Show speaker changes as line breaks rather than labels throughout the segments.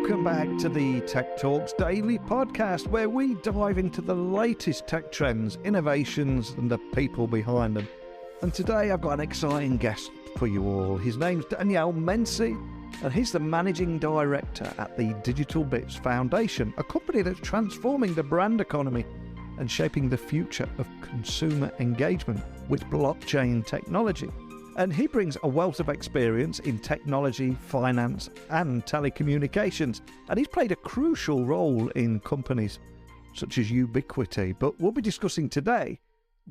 Welcome back to the Tech Talks Daily podcast, where we dive into the latest tech trends, innovations, and the people behind them. And today I've got an exciting guest for you all. His name's Daniele Mensi, and he's the Managing Director at the DigitalBits Foundation, a company that's transforming the brand economy and shaping the future of consumer engagement with blockchain technology. And he brings a wealth of experience in technology, finance, and telecommunications. And he's played a crucial role in companies such as Ubiquiti. But we'll be discussing today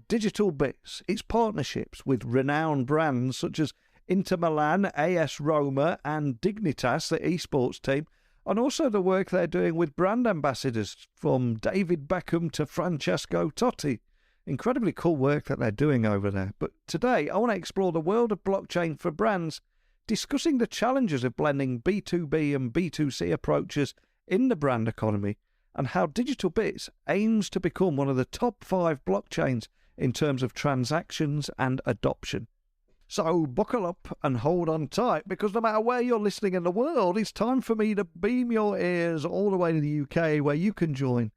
DigitalBits, its partnerships with renowned brands such as Inter Milan, AS Roma, and Dignitas, the esports team, and also the work they're doing with brand ambassadors from David Beckham to Francesco Totti. Incredibly cool work that they're doing over there. But today, I want to explore the world of blockchain for brands, discussing the challenges of blending B2B and B2C approaches in the brand economy, and how DigitalBits aims to become one of the top 5 blockchains in terms of transactions and adoption. So buckle up and hold on tight, because no matter where you're listening in the world, it's time for me to beam your ears all the way to the UK, where you can join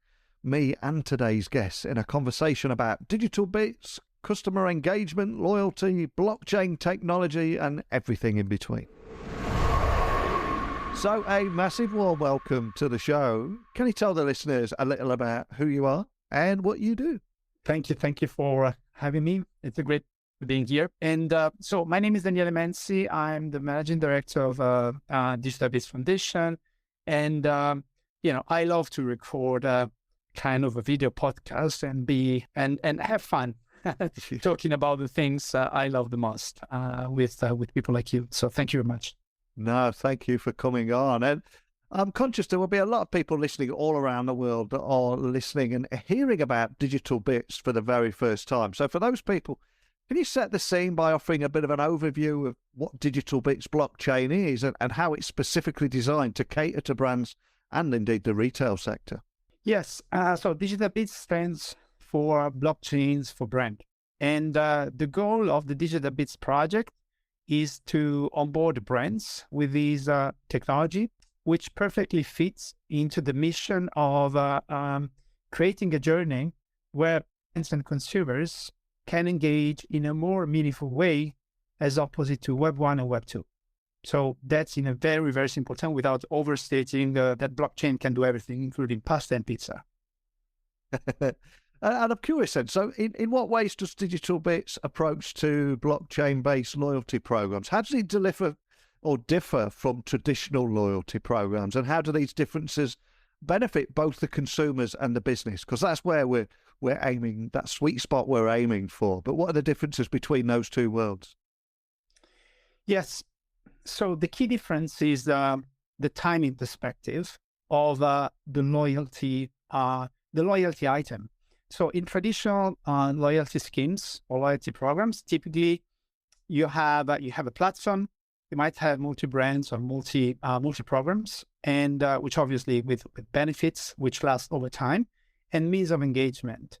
me and today's guests in a conversation about DigitalBits, customer engagement, loyalty, blockchain technology, and everything in between. So a massive warm welcome to the show. Can you tell the listeners a little about who you are and what you do?
Thank you for having me. It's a great being here. And so my name is Daniele Mensi. I'm the Managing Director of DigitalBits Foundation. And, I love to record kind of a video podcast and have fun talking about the things I love the most with people like you. So thank you very much.
No, thank you for coming on. And I'm conscious there will be a lot of people listening all around the world that are listening and hearing about DigitalBits for the very first time. So for those people, can you set the scene by offering a bit of an overview of what DigitalBits blockchain is and how it's specifically designed to cater to brands and indeed the retail sector?
Yes. So DigitalBits stands for blockchains for brand. And the goal of the DigitalBits project is to onboard brands with this technology, which perfectly fits into the mission of creating a journey where brands and consumers can engage in a more meaningful way as opposite to Web 1 and Web 2. So that's in a very, very simple term without overstating that blockchain can do everything, including pasta and pizza.
And I'm curious then, so in what ways does DigitalBits approach to blockchain-based loyalty programs? How does it differ from traditional loyalty programs? And how do these differences benefit both the consumers and the business? Because that's where we're aiming, that sweet spot we're aiming for. But what are the differences between those two worlds?
Yes. So the key difference is the timing perspective of the loyalty item. So in traditional loyalty schemes or loyalty programs, typically you have a platform. You might have multi brands or multi programs, and which obviously with benefits which last over time and means of engagement.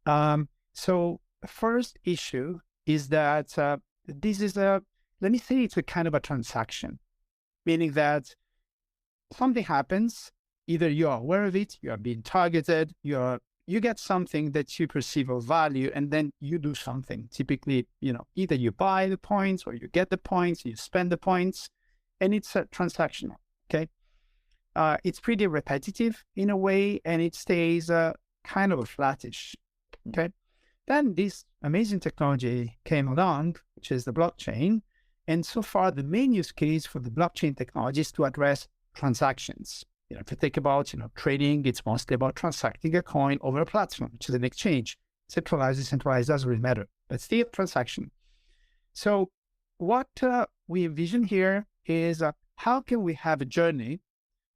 So the first issue is that this is let me say it's a kind of a transaction, meaning that something happens, either you are aware of it, you are being targeted, you get something that you perceive of value, and then you do something. Typically, either you buy the points or you get the points, you spend the points, and it's transactional, okay? It's pretty repetitive in a way, and it stays kind of flattish, okay? Then this amazing technology came along, which is the blockchain. And so far, the main use case for the blockchain technology is to address transactions. If you think about, trading, it's mostly about transacting a coin over a platform, which is an exchange. Centralized, decentralized, doesn't really matter, but still transaction. So what we envision here is how can we have a journey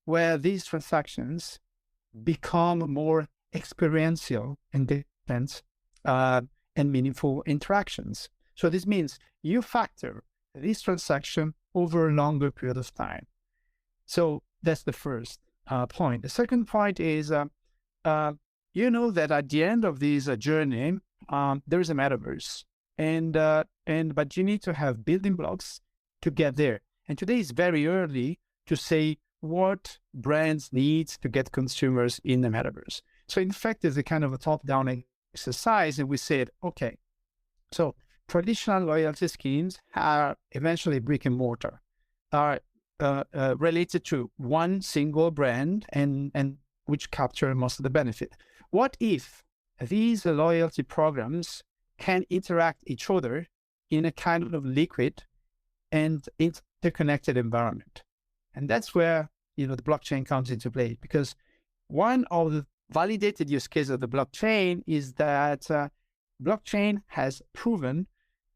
where these transactions become more experiential and different and meaningful interactions. So this means you factor this transaction over a longer period of time. So that's the first point. The second point is, that at the end of this journey, there is a metaverse, but you need to have building blocks to get there. And today is very early to say what brands need to get consumers in the metaverse. So in fact, it's a kind of a top-down exercise, and we said, okay, so traditional loyalty schemes are eventually brick and mortar, are related to one single brand and which capture most of the benefit. What if these loyalty programs can interact each other in a kind of liquid and interconnected environment? And that's where, the blockchain comes into play, because one of the validated use cases of the blockchain is that blockchain has proven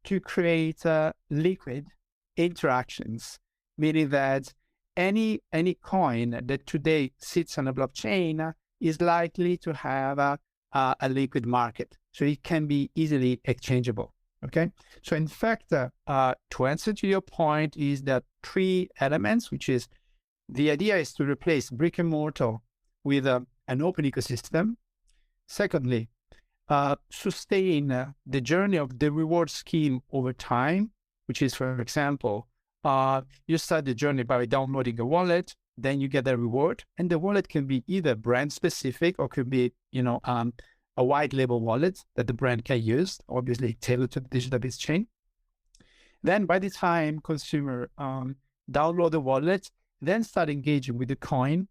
to create liquid interactions, meaning that any coin that today sits on a blockchain is likely to have a liquid market. So it can be easily exchangeable. Okay. So in fact, to answer to your point, is that three elements, which is the idea is to replace brick and mortar with an open ecosystem. Secondly, sustain the journey of the reward scheme over time, which is, for example, you start the journey by downloading a wallet, then you get a reward, and the wallet can be either brand specific or could be, a white label wallet that the brand can use, obviously tailored to the DigitalBits chain. Then by the time consumer download the wallet, then start engaging with the coin,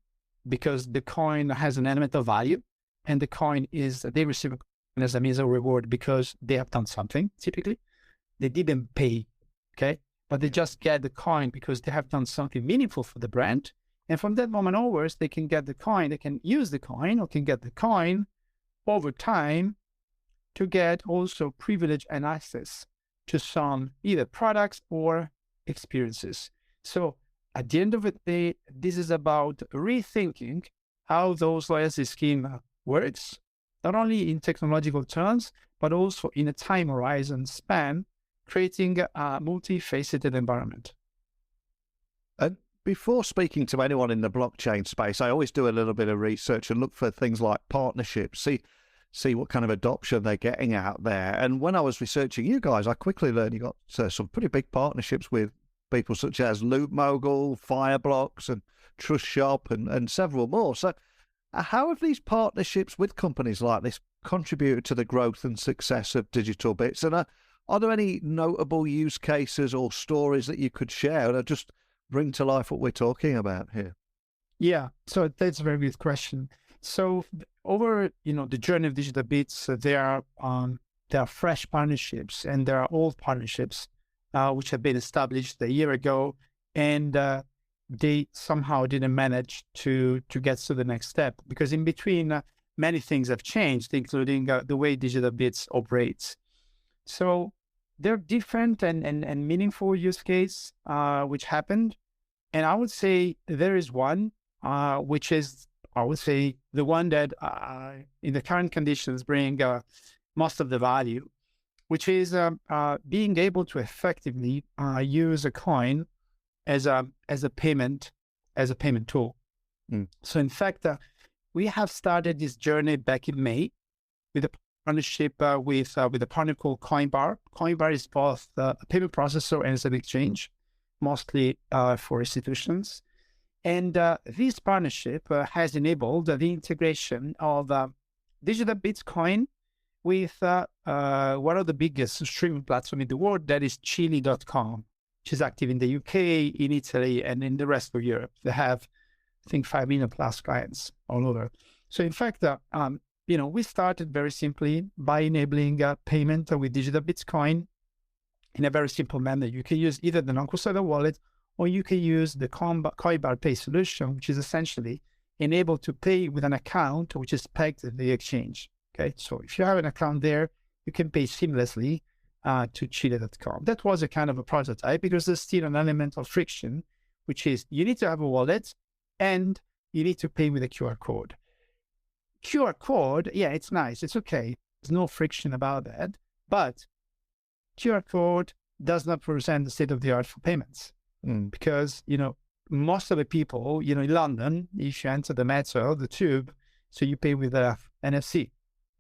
because the coin has an element of value, and the coin is, they receive as a means of reward because they have done something. Typically, they didn't pay, okay? But they just get the coin because they have done something meaningful for the brand. And from that moment onwards, they can get the coin, they can use the coin or can get the coin over time to get also privilege and access to some either products or experiences. So at the end of the day, this is about rethinking how those loyalty scheme works, not only in technological terms, but also in a time horizon span, creating a multifaceted environment.
Before speaking to anyone in the blockchain space, I always do a little bit of research and look for things like partnerships, see what kind of adoption they're getting out there. And when I was researching you guys, I quickly learned you got some pretty big partnerships with people such as Loot Mogul, Fireblocks, and Trust Shop, and several more. So how have these partnerships with companies like this contributed to the growth and success of DigitalBits? And are there any notable use cases or stories that you could share that just bring to life what we're talking about here?
Yeah, so that's a very good question. So over the journey of DigitalBits, there are fresh partnerships and there are old partnerships which have been established a year ago, and they somehow didn't manage to get to the next step, because in between many things have changed, including the way DigitalBits operates. So there are different and meaningful use cases which happened. And I would say there is one, which is, I would say, the one that in the current conditions bring most of the value, which is being able to effectively use a coin as a payment tool. So in fact, we have started this journey back in May with a partnership with a partner called CoinBar. CoinBar is both a payment processor and an exchange, mostly for institutions. And this partnership has enabled the integration of DigitalBits coin with one of the biggest streaming platforms in the world, that is Chili.com, which is active in the UK, in Italy, and in the rest of Europe. They have, I think, 5 million plus clients all over. So in fact, we started very simply by enabling payment with DigitalBits coin in a very simple manner. You can use either the non-custodial wallet, or you can use the CoinBar Pay solution, which is essentially enabled to pay with an account which is pegged to the exchange. Okay, so if you have an account there, you can pay seamlessly to Chile.com. That was a kind of a prototype, because there's still an element of friction, which is you need to have a wallet and you need to pay with a QR code. QR code, yeah, it's nice, it's okay. There's no friction about that, but QR code does not represent the state of the art for payments. Because, most of the people, in London, if you enter the metro, the tube, so you pay with a NFC,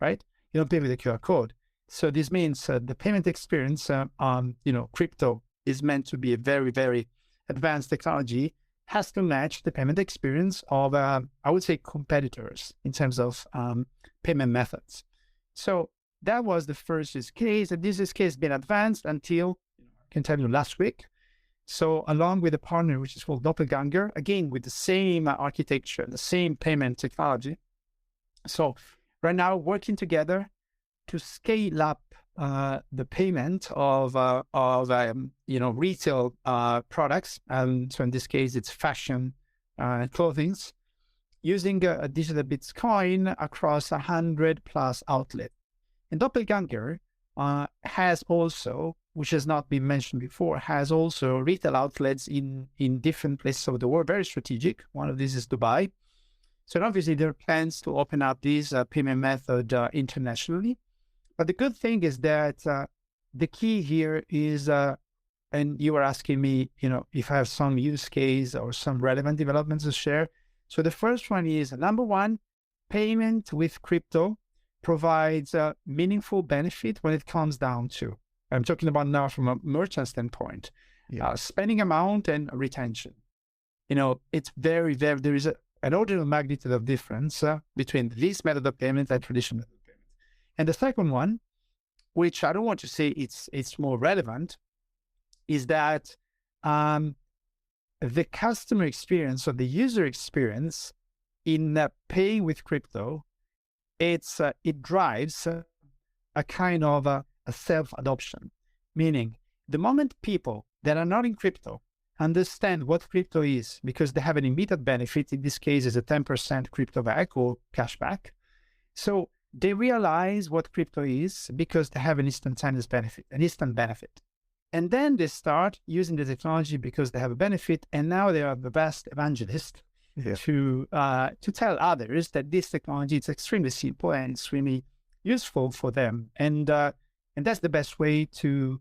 right? You don't pay with a QR code. So this means the payment experience, crypto is meant to be a very, very advanced technology, has to match the payment experience of, I would say, competitors in terms of payment methods. So that was the first use case, and this use case has been advanced until, I can tell you, last week. So along with a partner, which is called Gungar, again, with the same architecture, the same payment technology. So right now, working together to scale up the payment of retail products. So in this case, it's fashion clothing, using a DigitalBits coin across 100+ outlets. And Doppelganger has also, which has not been mentioned before, has also retail outlets in different places of the world, very strategic. One of these is Dubai. So obviously there are plans to open up this payment method internationally. But the good thing is that the key here is, and you were asking me, if I have some use case or some relevant developments to share. So the first one is, number one, payment with crypto provides a meaningful benefit when it comes down to, I'm talking about now from a merchant standpoint, spending amount and retention. It's very, very, there is an order of magnitude of difference between this method of payment and traditional method of payment. And the second one, which I don't want to say it's more relevant, is that the customer experience or the user experience in paying with crypto, it drives a kind of a self-adoption, meaning the moment people that are not in crypto understand what crypto is because they have an immediate benefit, in this case is a 10% crypto back or cashback. So they realize what crypto is because they have an instantaneous benefit, an instant benefit. And then they start using the technology because they have a benefit, and now they are the best evangelist to tell others that this technology is extremely simple and extremely useful for them. And that's the best way to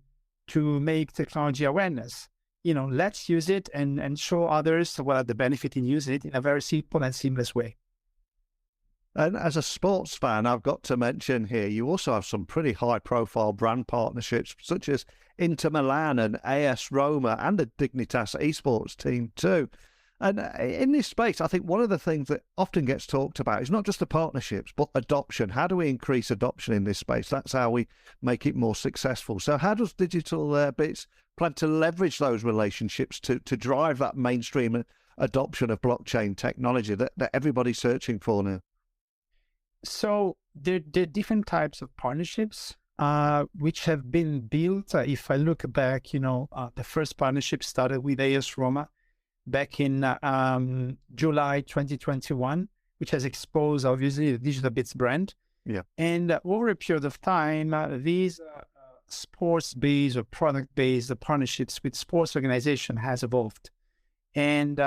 make technology awareness. Let's use it and show others what are the benefit in using it in a very simple and seamless way.
And as a sports fan, I've got to mention here, you also have some pretty high-profile brand partnerships, such as Inter Milan and AS Roma and the Dignitas esports team too. And in this space, I think one of the things that often gets talked about is not just the partnerships, but adoption. How do we increase adoption in this space? That's how we make it more successful. So how does DigitalBits plan to leverage those relationships to drive that mainstream adoption of blockchain technology that everybody's searching for now?
So there are different types of partnerships which have been built. If I look back, the first partnership started with AS Roma back in July 2021, which has exposed, obviously, the DigitalBits brand.
Yeah.
And over a period of time, these sports-based or product-based partnerships with sports organization has evolved. And,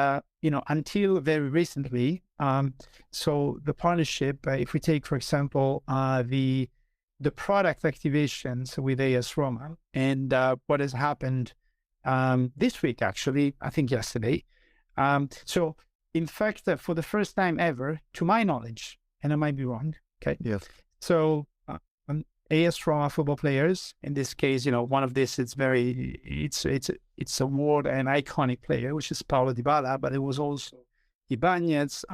until very recently, so the partnership, if we take, for example, the product activations with AS Roma and what has happened this week, actually, I think yesterday. So, in fact, for the first time ever, to my knowledge, and I might be wrong, okay?
Yes.
So, AS Roma football players, in this case, one of this, it's a world and iconic player, which is Paulo Dybala, but it was also Ibanez,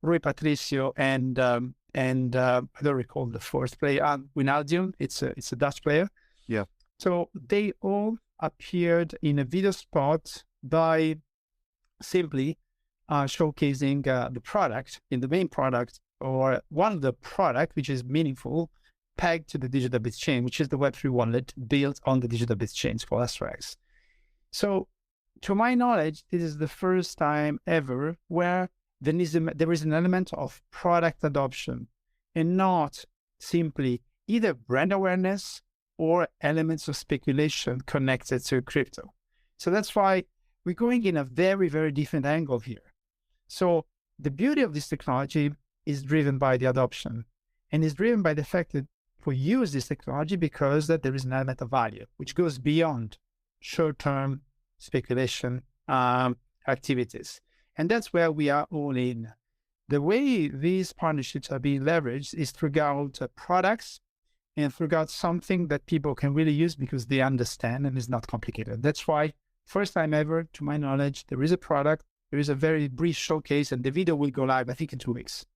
Rui Patricio, and I don't recall the fourth player, Wijnaldum. It's a Dutch player.
Yeah.
So they all appeared in a video spot by simply showcasing the product in the main product or one of the product which is meaningful, pegged to the DigitalBits chain, which is the Web3 wallet built on the DigitalBits chain called Astrax. So, to my knowledge, this is the first time ever where there is an element of product adoption and not simply either brand awareness or elements of speculation connected to crypto. So that's why we're going in a very, very different angle here. So the beauty of this technology is driven by the adoption and is driven by the fact that we use this technology because that there is an element of value, which goes beyond short-term speculation activities. And that's where we are all in. The way these partnerships are being leveraged is throughout products and throughout something that people can really use because they understand and is not complicated. That's why, first time ever, to my knowledge, there is a product There is a very brief showcase, and the video will go live, I think, in 2 weeks.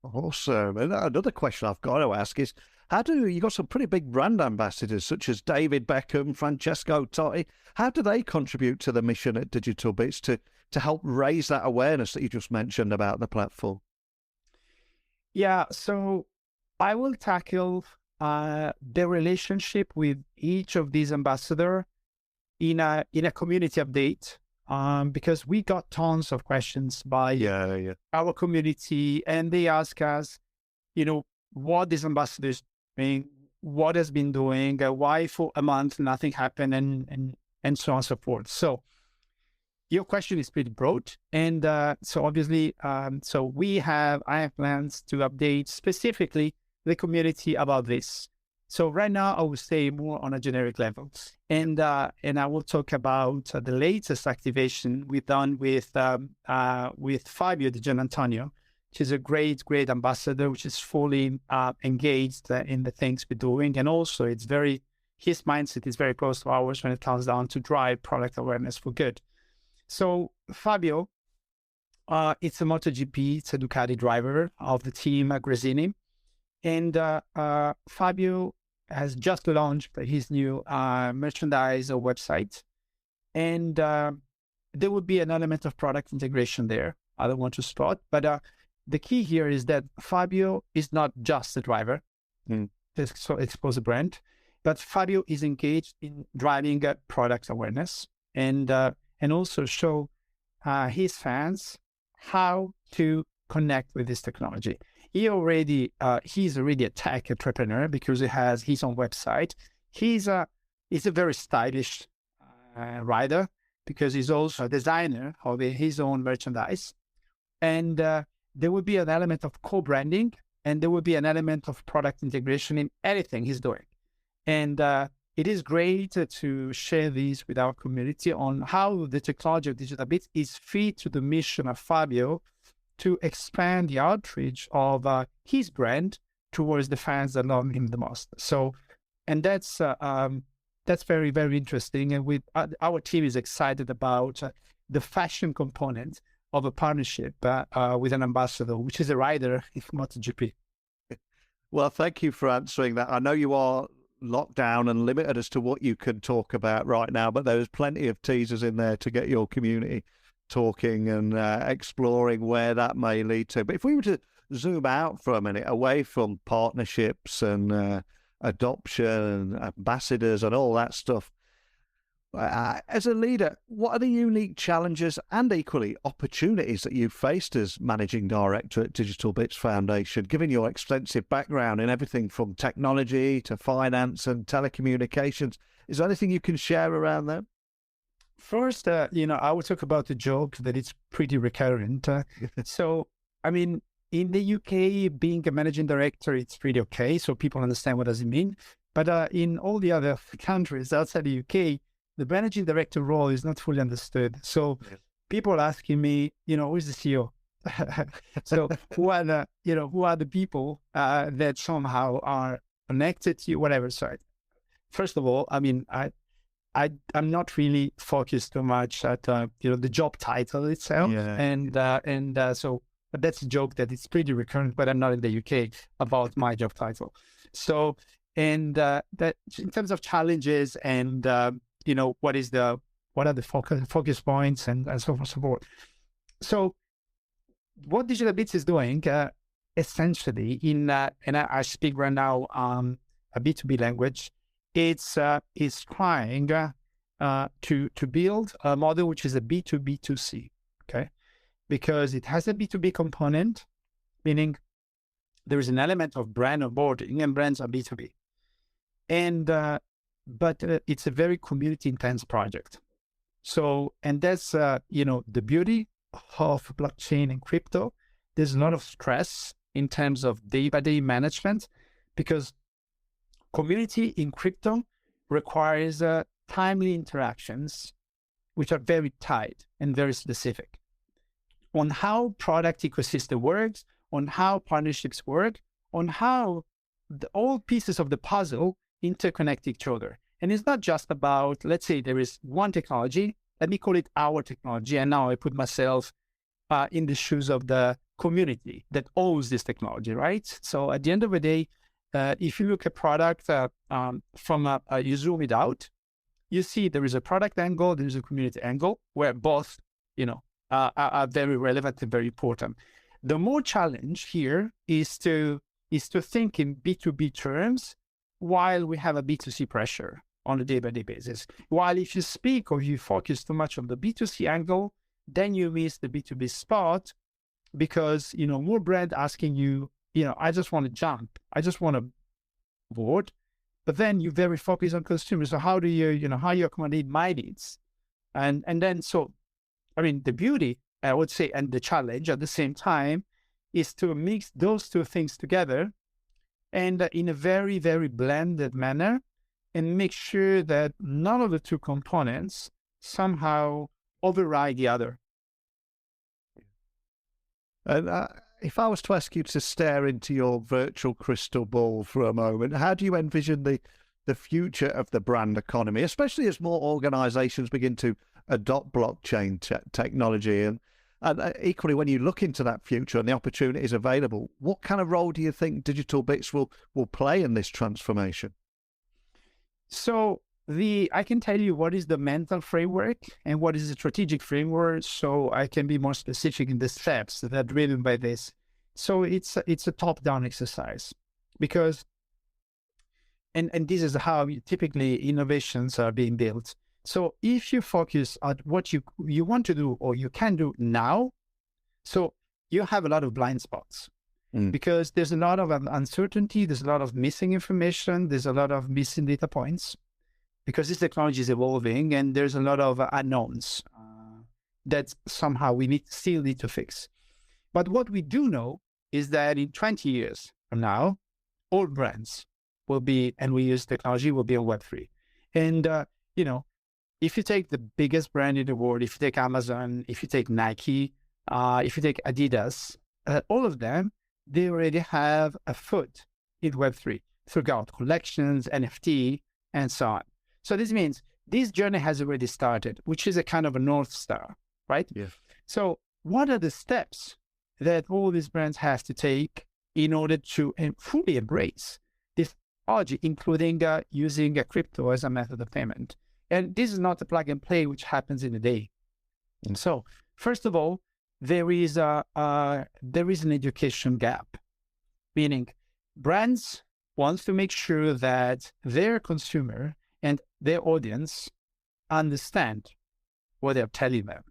Awesome. And another question I've got to ask is, how do you got some pretty big brand ambassadors such as David Beckham, Francesco Totti? How do they contribute to the mission at DigitalBits to help raise that awareness that you just mentioned about the platform?
Yeah, so I will tackle the relationship with each of these ambassadors in a community update, because we got tons of questions by our community, and they ask us, what these ambassadors doing, what has been doing, why for a month nothing happened, and so on and so forth. So your question is pretty broad, and so obviously, I have plans to update specifically the community about this. So right now, I will stay more on a generic level, and I will talk about the latest activation we've done with Fabio Di Gianantonio, which is a great ambassador, which is fully engaged in the things we're doing, and also his mindset is very close to ours when it comes down to drive product awareness for good. So Fabio, it's a MotoGP, it's a Ducati driver of the team Gresini. And Fabio has just launched his new merchandise website. And there will be an element of product integration there. I don't want to spot, but the key here is that Fabio is not just a driver to expose the brand, but Fabio is engaged in driving product awareness and also show his fans how to connect with this technology. He's already a tech entrepreneur because he has his own website. He's a very stylish rider because he's also a designer of his own merchandise. And there will be an element of co-branding, and there will be an element of product integration in anything he's doing. And it is great to share this with our community on how the technology of DigitalBits is fit to the mission of Fabio to expand the outreach of his brand towards the fans that love him the most. So, and that's very, very interesting. And our team is excited about the fashion component of a partnership with an ambassador, which is a rider in MotoGP.
Well, thank you for answering that. I know you are locked down and limited as to what you can talk about right now, but there's plenty of teasers in there to get your community talking and exploring where that may lead to. But if we were to zoom out for a minute, away from partnerships and adoption and ambassadors and all that stuff, as a leader, what are the unique challenges and equally opportunities that you've faced as managing director at DigitalBits Foundation, given your extensive background in everything from technology to finance and telecommunications? Is there anything you can share around that?
First, I will talk about the joke that it's pretty recurrent. So, I mean, in the UK, being a managing director, it's pretty okay. So people understand what does it mean. But in all the other countries outside the UK, the managing director role is not fully understood. So people are asking me, who is the CEO? So who are the people that somehow are connected to you, whatever. So first of all, I mean, I'm not really focused too much at the job title itself, so but that's a joke that it's pretty recurrent. But I'm not in the UK about my job title. So that in terms of challenges and what are the focus points and so forth. So what DigitalBits is doing essentially and I speak right now a B2B language. It's trying to build a model which is a B2B2C, okay? Because it has a B2B component, meaning there is an element of brand onboarding, and brands are B2B. And but it's a very community intense project. So, and that's the beauty of blockchain and crypto. There's a lot of stress in terms of day-by-day management because community in crypto requires timely interactions, which are very tight and very specific on how product ecosystem works, on how partnerships work, on how all pieces of the puzzle interconnect each other. And it's not just about, let's say there is one technology let me call it our technology. And now I put myself in the shoes of the community that owns this technology, right? So at the end of the day, if you look at product you zoom it out, you see there is a product angle, there is a community angle, where both, are very relevant and very important. The more challenge here is to think in B2B terms while we have a B2C pressure on a day-by-day basis. While if you speak or you focus too much on the B2C angle, then you miss the B2B spot because, more brand asking you, I just want to jump. I just want to board. But then you're very focused on consumers. So how do you, how you accommodate my needs? And then, the beauty, I would say, and the challenge at the same time is to mix those two things together and in a very, very blended manner and make sure that none of the two components somehow override the other.
And if I was to ask you to stare into your virtual crystal ball for a moment, how do you envision the future of the brand economy, especially as more organizations begin to adopt blockchain technology? And equally, when you look into that future and the opportunities available, what kind of role do you think DigitalBits will play in this transformation?
So I can tell you what is the mental framework and what is the strategic framework, so I can be more specific in the steps that are driven by this. So it's a top-down exercise because, and this is how typically innovations are being built. So if you focus on what you want to do or you can do now, so you have a lot of blind spots because there's a lot of uncertainty, there's a lot of missing information, there's a lot of missing data points because this technology is evolving and there's a lot of unknowns that somehow we still need to fix. But what we do know is that in 20 years from now, all brands will be, and we use technology, will be on Web3. And, if you take the biggest brand in the world, if you take Amazon, if you take Nike, if you take Adidas, all of them, they already have a foot in Web3 throughout collections, NFT, and so on. So this means this journey has already started, which is a kind of a North Star, right?
Yeah. So
what are the steps that all these brands have to take in order to fully embrace this technology, including using crypto as a method of payment? And this is not a plug and play, which happens in a day. And so, first of all, there is an education gap, meaning brands want to make sure that their consumer and their audience understand what they're telling them.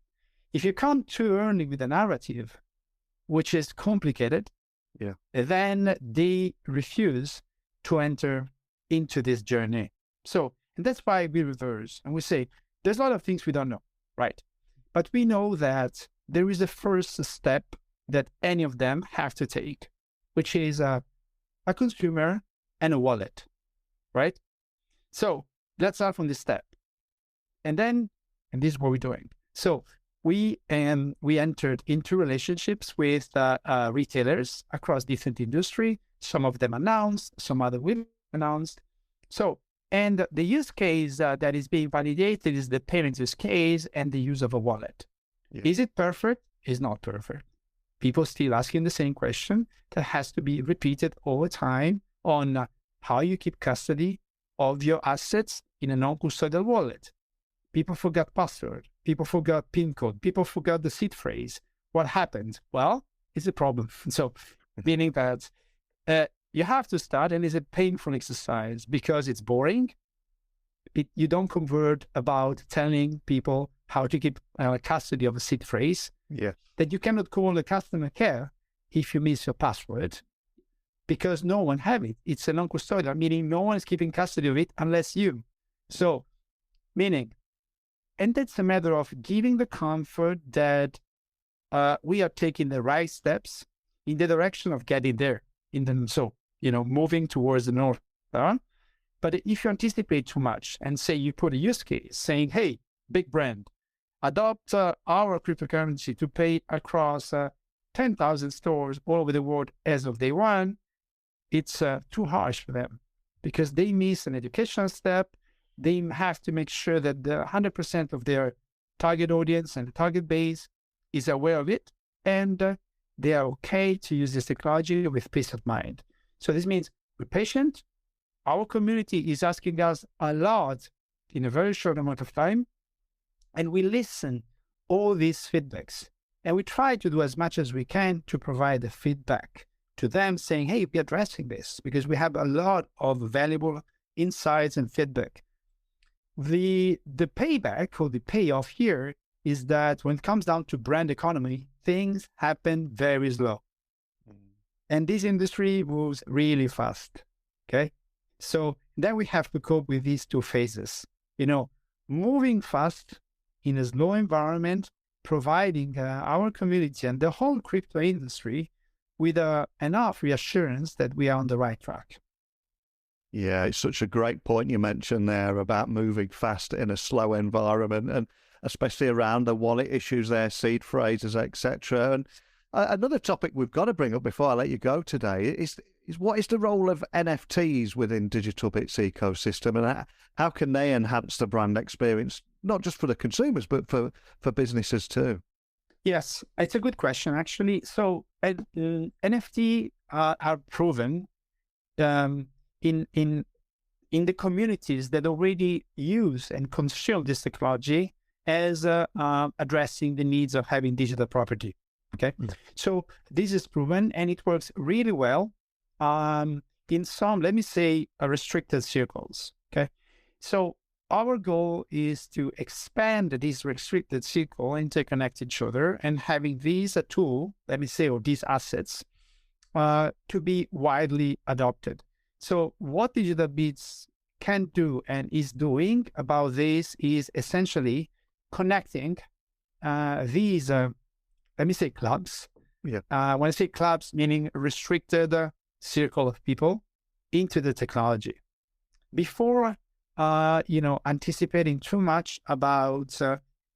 If you come too early with a narrative, which is complicated, then they refuse to enter into this journey. And that's why we reverse and we say, there's a lot of things we don't know, right? But we know that there is a first step that any of them have to take, which is a consumer and a wallet, right? So let's start from this step. And this is what we're doing. So we entered into relationships with retailers across different industry. Some of them announced, some other will announced. And the use case that is being validated is the payment use case and the use of a wallet. Yeah. Is it perfect? It's not perfect. People still asking the same question that has to be repeated all the time on how you keep custody of your assets in a non-custodial wallet. People forgot password. People forgot PIN code. People forgot the seed phrase. What happened? Well, it's a problem. So, meaning that you have to start, and it's a painful exercise because it's boring. You don't convert about telling people how to keep custody of a seed phrase.
Yeah.
That you cannot call the customer care if you miss your password because no one have it. It's a non-custodial, meaning no one is keeping custody of it unless you. So, meaning, and that's a matter of giving the comfort that we are taking the right steps in the direction of getting there. Moving towards the North Star. But if you anticipate too much and say you put a use case saying, hey, big brand, adopt our cryptocurrency to pay across 10,000 stores all over the world as of day one, it's too harsh for them because they miss an educational step. They have to make sure that the 100% of their target audience and the target base is aware of it, and they are okay to use this technology with peace of mind. So this means we're patient. Our community is asking us a lot in a very short amount of time, and we listen all these feedbacks, and we try to do as much as we can to provide the feedback to them, saying, hey, we're addressing this because we have a lot of valuable insights and feedback. The payback or the payoff here is that when it comes down to brand economy, things happen very slow. And this industry moves really fast. Okay. So then we have to cope with these two phases, moving fast in a slow environment, providing our community and the whole crypto industry with enough reassurance that we are on the right track.
Yeah, it's such a great point you mentioned there about moving fast in a slow environment, and especially around the wallet issues there, seed phrases, etc. And another topic we've got to bring up before I let you go today is what is the role of NFTs within DigitalBits ecosystem, and how can they enhance the brand experience, not just for the consumers, but for businesses too?
Yes, it's a good question, actually. So NFT are proven in the communities that already use and consume this technology as addressing the needs of having digital property. Okay, so this is proven and it works really well in some, let me say, restricted circles. Okay, so our goal is to expand this restricted circle, interconnect each other, and having these a tool, let me say, or these assets to be widely adopted. So what DigitalBits can do and is doing about this is essentially connecting these, let me say, clubs. Yeah. When I say clubs, meaning restricted circle of people into the technology. Before, anticipating too much about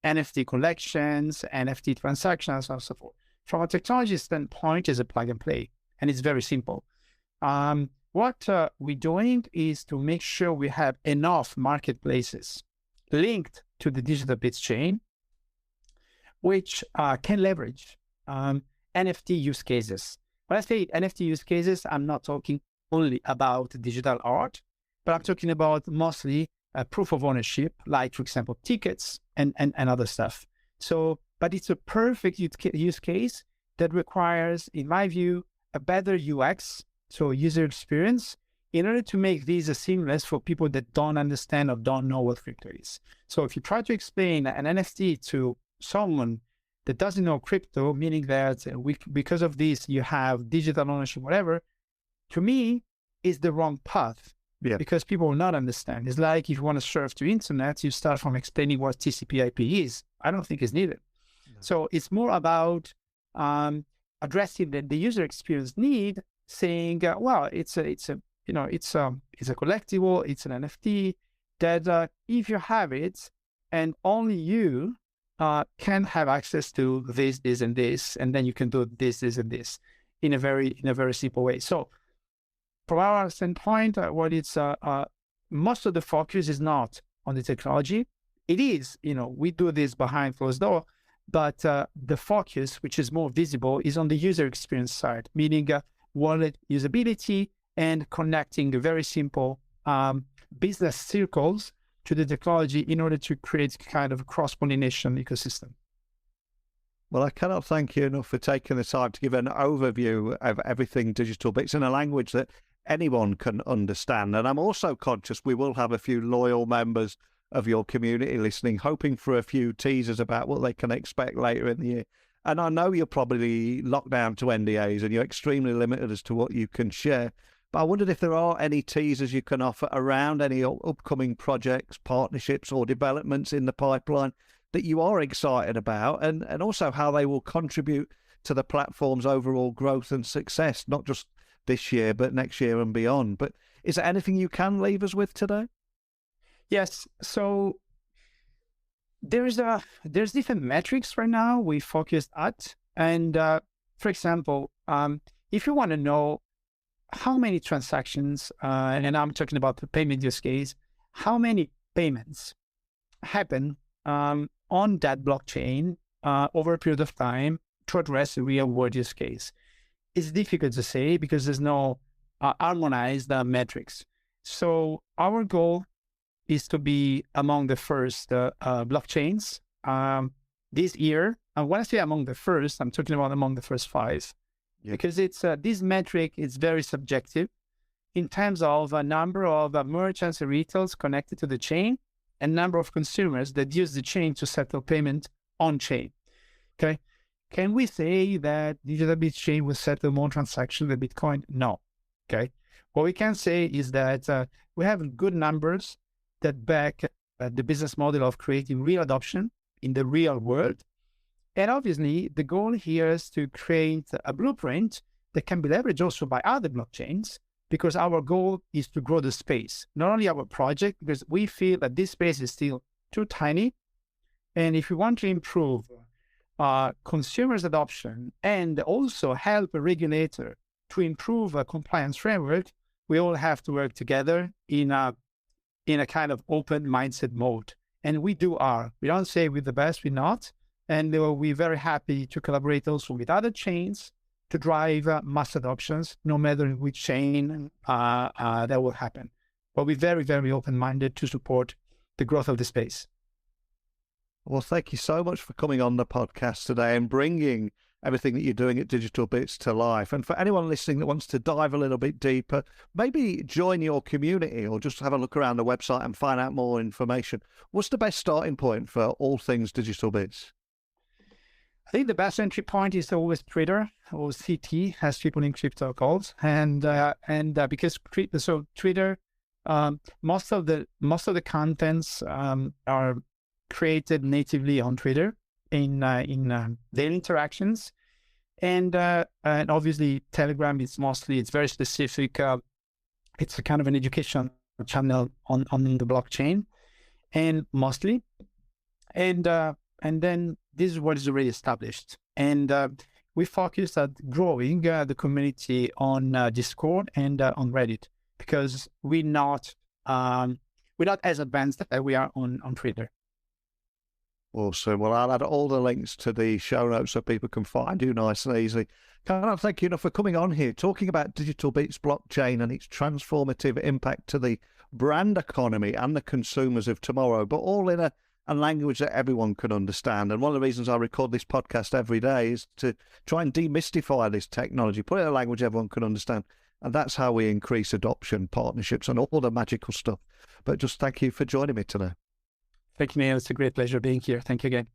NFT collections, NFT transactions, and so forth. From a technology standpoint, it's a plug and play, and it's very simple. What we're doing is to make sure we have enough marketplaces linked to the DigitalBits chain, which can leverage NFT use cases. When I say NFT use cases, I'm not talking only about digital art, but I'm talking about mostly proof of ownership, like, for example, tickets and other stuff. So, but it's a perfect use case that requires, in my view, a better UX, so user experience, in order to make these seamless for people that don't understand or don't know what crypto is. So if you try to explain an NFT to someone that doesn't know crypto, meaning that because of this, you have digital ownership, whatever, to me, is the wrong path. Yeah. Because people will not understand. It's like if you want to surf to internet, you start from explaining what TCP/IP is. I don't think it's needed. No. So it's more about addressing the user experience need, saying, well, it's a collectible, it's an NFT that if you have it, and only you can have access to this, and this, and then you can do this, and this in a very simple way. So from our standpoint, most of the focus is not on the technology. It is, we do this behind closed door, but the focus, which is more visible, is on the user experience side, meaning wallet usability and connecting the very simple business circles to the technology in order to create kind of a cross-pollination ecosystem.
Well, I cannot thank you enough for taking the time to give an overview of everything DigitalBits in a language that anyone can understand. And I'm also conscious we will have a few loyal members of your community listening, hoping for a few teasers about what they can expect later in the year. And I know you're probably locked down to NDAs and you're extremely limited as to what you can share. But I wondered if there are any teasers you can offer around any upcoming projects, partnerships or developments in the pipeline that you are excited about, and also how they will contribute to the platform's overall growth and success, not just this year, but next year and beyond. But is there anything you can leave us with today?
Yes. So there's different metrics right now we focused at. And for example, if you want to know how many transactions, and I'm talking about the payment use case, how many payments happen on that blockchain over a period of time to address a real world use case. It's difficult to say because there's no harmonized metrics. So our goal is to be among the first blockchains this year. And when I say among the first, I'm talking about among the first 5, because it's this metric is very subjective in terms of a number of merchants and retailers connected to the chain and number of consumers that use the chain to settle payment on chain. Okay. Can we say that DigitalBits chain will settle more transactions than Bitcoin? No. Okay. What we can say is that we have good numbers that back the business model of creating real adoption in the real world. And obviously, the goal here is to create a blueprint that can be leveraged also by other blockchains, because our goal is to grow the space, not only our project, because we feel that this space is still too tiny. And if we want to improve consumers' adoption and also help a regulator to improve a compliance framework, we all have to work together in a kind of open mindset mode. And we don't say we're the best, we're not. And we're very happy to collaborate also with other chains to drive mass adoptions, no matter in which chain that will happen. But we're very, very open-minded to support the growth of the space.
Well, thank you so much for coming on the podcast today and bringing everything that you're doing at DigitalBits to life. And for anyone listening that wants to dive a little bit deeper, maybe join your community or just have a look around the website and find out more information. What's the best starting point for all things DigitalBits?
I think the best entry point is always Twitter, or CT, as people in crypto calls, and because Twitter, most of the contents are created natively on Twitter in daily interactions, and obviously Telegram is it's very specific. It's a kind of an education channel on the blockchain, and mostly, and then this is what is already established. And we focus at growing the community on Discord and on Reddit, because we're not as advanced as we are on Twitter.
Awesome. Well, I'll add all the links to the show notes so people can find you nice and easily. Can't thank you enough for coming on here, talking about DigitalBits blockchain and its transformative impact to the brand economy and the consumers of tomorrow, but all in a language that everyone can understand. And one of the reasons I record this podcast every day is to try and demystify this technology, put it in a language everyone can understand. And that's how we increase adoption, partnerships, and all the magical stuff. But just thank you for joining me today.
Thank you, Neil. It's a great pleasure being here. Thank you again.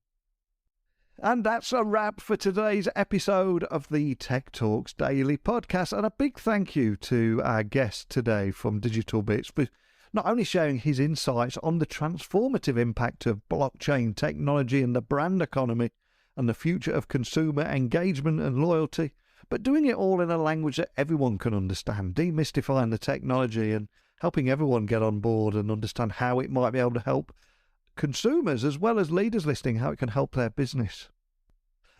And that's a wrap for today's episode of the Tech Talks Daily podcast. And a big thank you to our guest today from DigitalBits for not only sharing his insights on the transformative impact of blockchain technology and the brand economy and the future of consumer engagement and loyalty, but doing it all in a language that everyone can understand, demystifying the technology and helping everyone get on board and understand how it might be able to help consumers as well as leaders listening, how it can help their business.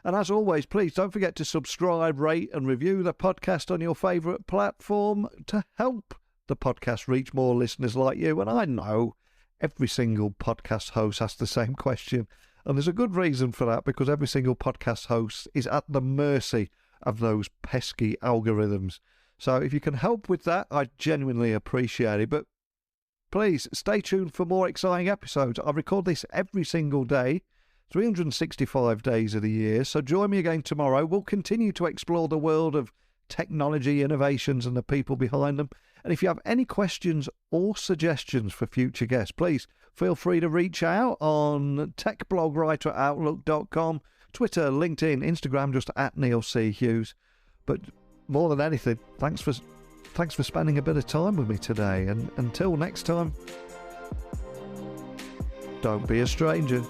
And as always, please don't forget to subscribe, rate and review the podcast on your favourite platform to help the podcast reach more listeners like you. And I know every single podcast host asks the same question, and there's a good reason for that, because every single podcast host is at the mercy of those pesky algorithms. So if you can help with that, I genuinely appreciate it. But please stay tuned for more exciting episodes. I record this every single day, 365 days of the year. So join me again tomorrow. We'll continue to explore the world of technology, innovations and the people behind them. And if you have any questions or suggestions for future guests, please feel free to reach out on techblogwriter@outlook.com, Twitter, LinkedIn, Instagram, just at Neil C. Hughes. But more than anything, thanks for spending a bit of time with me today. And until next time, don't be a stranger.